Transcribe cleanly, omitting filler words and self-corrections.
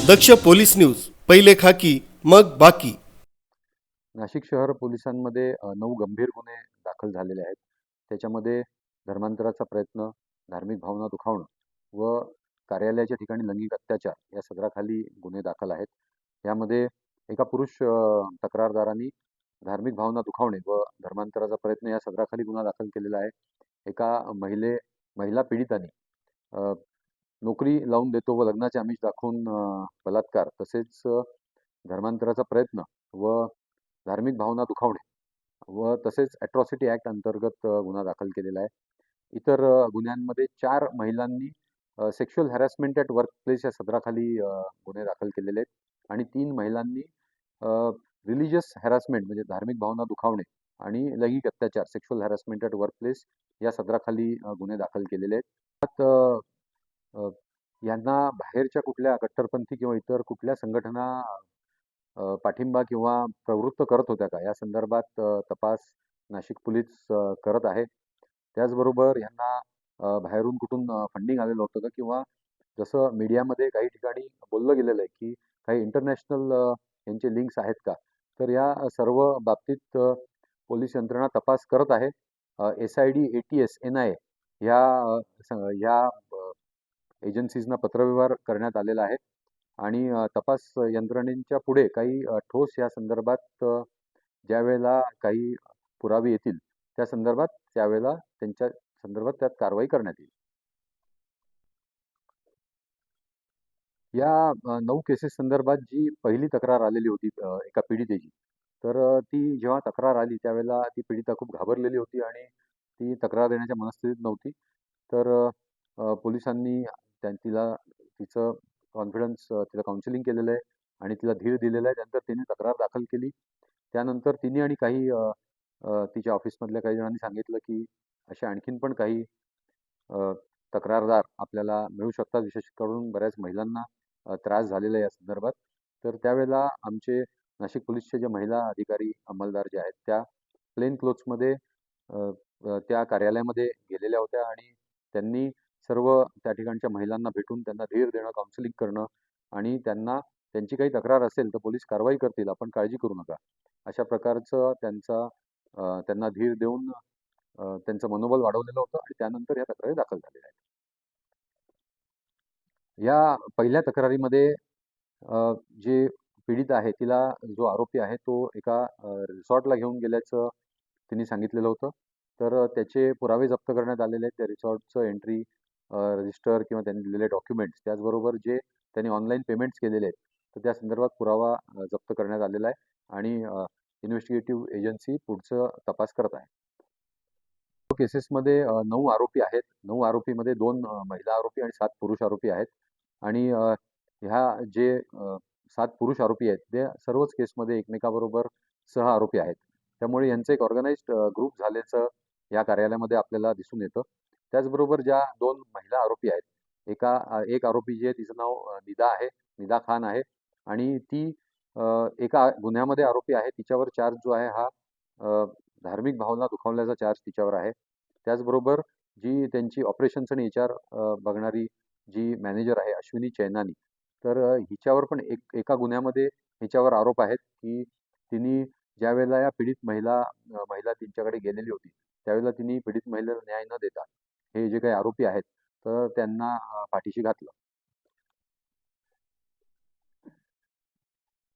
दक्ष police news, पहिले खाकी मग बाकी. नाशिक शहर पोलिसांमध्ये 9 गंभीर गुन्हे दाखल झालेले आहेत. त्याच्यामध्ये धर्मांतराचा प्रयत्न, धार्मिक भावना दुखावणं व कार्यालयाच्या ठिकाणी लैंगिक अत्याचार या सदराखाली गुन्हे दाखल आहेत. यामध्ये एका पुरुष तक्रारदारांनी धार्मिक भावना दुखावणे व धर्मांतराचा प्रयत्न या सदराखाली गुन्हा दाखल केलेला आहे. एका महिला पीडिताने नोकरी लावून देतो व लग्नाचे आमिष दाखवून बलात्कार तसेच धर्मांतराचा प्रयत्न व धार्मिक भावना दुखावणे व तसेच अॅट्रॉसिटी ॲक्ट अंतर्गत गुन्हा दाखल केलेला आहे. इतर गुन्ह्यांमध्ये 4 महिलांनी सेक्शुअल हॅरॅसमेंट ॲट वर्कप्लेस या सदराखाली गुन्हे दाखल केलेले आहेत आणि 3 महिलांनी रिलिजियस हॅरॅसमेंट म्हणजे धार्मिक भावना दुखावणे आणि लैंगिक अत्याचार सेक्शुअल हॅरॅसमेंट ॲट वर्कप्लेस या सदराखाली गुन्हे दाखल केलेले आहेत. त्यात यांना बाहेरच्या कुठल्या कट्टरपंथी किंवा इतर कुठल्या संघटना पाठिंबा किंवा प्रवृत्त करत होत्या का या संदर्भात तपास नाशिक पोलीस करत आहे. त्याचबरोबर यांना बाहेरून कुठून फंडिंग आलेलं होतं का किंवा जसं मीडियामध्ये काही ठिकाणी बोललं गेलेलं आहे की काही इंटरनॅशनल यांचे लिंक्स आहेत का, तर या सर्व बाबतीत पोलीस यंत्रणा तपास करत आहे. SID, ATS, NIA या एजन्सीजना पत्रव्यवहार करण्यात आलेला आहे आणि तपास यंत्रणेच्या पुढे काही ठोस या संदर्भात ज्यावेळेला काही पुरावे येतील त्या संदर्भात त्यावेळेला त्यांच्या संदर्भात त्यात कारवाई करण्यात येईल. या 9 केसेस संदर्भात जी पहिली तक्रार आलेली होती एका पीडितेची, तर ती जेव्हा तक्रार आली त्यावेळेला ती पीडिता खूप घाबरलेली होती आणि ती तक्रार देण्याच्या मनस्थितीत नव्हती. तर पोलिसांनी तिचं कॉन्फिडन्स तिला काउन्सिलिंग केलेलं आहे आणि तिला धीर दिलेला आहे. त्यानंतर तिने तक्रार दाखल केली. त्यानंतर तिने आणि काही तिच्या ऑफिसमधल्या काही जणांनी सांगितलं की अशा आणखीन पण काही तक्रारदार आपल्याला मिळू शकतात. विशेष करून बऱ्याच महिलांना त्रास झालेला आहे या संदर्भात. तर त्यावेळेला आमचे नाशिक पोलीसचे जे महिला अधिकारी अंमलदार जे आहेत त्या प्लेन क्लोथ्समध्ये त्या कार्यालयामध्ये गेलेल्या होत्या आणि त्यांनी सर्व त्या ठिकाणच्या महिलांना भेटून त्यांना धीर देणं, काउन्सिलिंग करणं आणि त्यांची काही तक्रार असेल तर पोलीस कारवाई करतील, आपण काळजी करू नका, अशा प्रकारचं त्यांना धीर देऊन त्यांचं मनोबल वाढवलेलं होतं आणि त्यानंतर या तक्रारी दाखल झालेल्या आहेत. या पहिल्या तक्रारीमध्ये जे पीडित आहे तिला जो आरोपी आहे तो एका रिसॉर्टला घेऊन गेल्याचं तिने सांगितलेलं होतं. तर त्याचे पुरावे जप्त करण्यात आलेले आहेत. त्या रिसॉर्टचं एंट्री रजिस्टर किंवा त्यांनी दिलेले डॉक्युमेंट्स त्याचबरोबर जे त्यांनी ऑनलाईन पेमेंट्स केलेले आहेत तर त्या संदर्भात पुरावा जप्त करण्यात आलेला आहे आणि इन्व्हेस्टिगेटिव्ह एजन्सी पुढचं तपास करत आहे. केसेसमध्ये 9 आरोपी आहेत. 9 आरोपीमध्ये 2 महिला आरोपी आणि 7 पुरुष आरोपी आहेत आणि ह्या जे 7 पुरुष आरोपी आहेत ते सर्वच केसमध्ये एकमेकाबरोबर सह आरोपी आहेत. त्यामुळे यांचं एक ऑर्गनाइज्ड ग्रुप झाल्याचं या कार्यालयामध्ये आपल्याला दिसून येतं. त्याचबरोबर ज्या 2 महिला आरोपी आहेत, एक आरोपी जी आहे तिचं नाव निदा आहे, निदा खान आहे आणि ती एका गुन्ह्यामध्ये आरोपी आहे. तिच्यावर चार्ज जो आहे हा धार्मिक भावना दुखावल्याचा चार्ज तिच्यावर आहे. त्याचबरोबर जी त्यांची ऑपरेशन्स आणि HR बघणारी जी मॅनेजर आहे अश्विनी चैनानी, तर हिच्यावर पण एका गुन्ह्यामध्ये हिच्यावर आरोप आहेत की तिने ज्यावेळेला या पीडित महिला तिच्याकडे गेलेली होती त्यावेळेला तिने पीडित महिलेला न्याय न देता हे जे काही आरोपी आहेत तर त्यांना पाठीशी घातलं.